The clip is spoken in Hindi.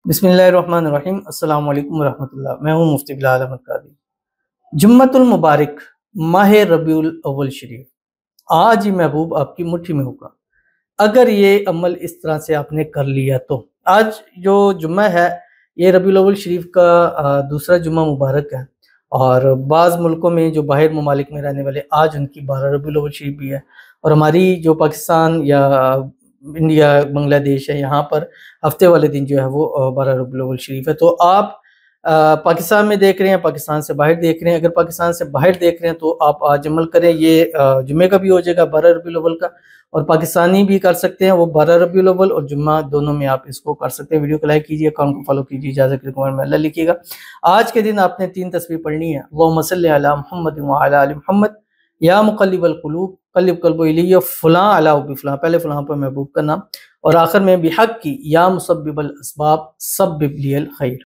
बिस्मिल्लाहिर्रहमानिर्रहीम अस्सलाम वालेकुम रहमतुल्लाह। मैं हूँ मुफ्ती बिलाल अहमद कादरी। जुम्मतुल मुबारक, माह रबीउल अव्वल शरीफ आज ही महबूब आपकी मुट्ठी में होगा अगर ये अमल इस तरह से आपने कर लिया तो। आज जो जुम्मा है ये रबीउल अव्वल शरीफ का दूसरा जुम्मा मुबारक है, और बाज़ मुल्कों में जो बाहर ममालिक में रहने वाले आज उनकी 12 रबीउल अव्वल शरीफ भी है, और हमारी जो पाकिस्तान या इंडिया बांग्लादेश है यहाँ पर हफ्ते वाले दिन जो है वो 12 रबीउल अव्वल शरीफ है। तो आप पाकिस्तान में देख रहे हैं, पाकिस्तान से बाहर देख रहे हैं, अगर पाकिस्तान से बाहर देख रहे हैं तो आप आज अमल करें। ये जुम्मे का भी हो जाएगा 12 रबीउल अव्वल का, और पाकिस्तानी भी कर सकते हैं, वो 12 रबीउल अव्वल और जुम्मा दोनों में आप इसको कर सकते हैं। वीडियो को लाइक कीजिए, अकाउंट को फॉलो कीजिए, इजाज़त के कमेंट में अल्लाह लिखिएगा। आज के दिन आपने 3 तस्बीह पढ़नी है। अल्लाहुम्मा सल्लि अला मुहम्मद व अला आलि मुहम्मद, या मुक़ल्लिबल क़ुलूब क़ल्लिब क़ल्बी इलैया फ़ुलां अला बिफ़ुलां, पहले फ़ुलां पर महबूब का नाम, और आखिर में बिहक़ की या मुसब्बिबल अस्बाब सब्बिब लियल खैर।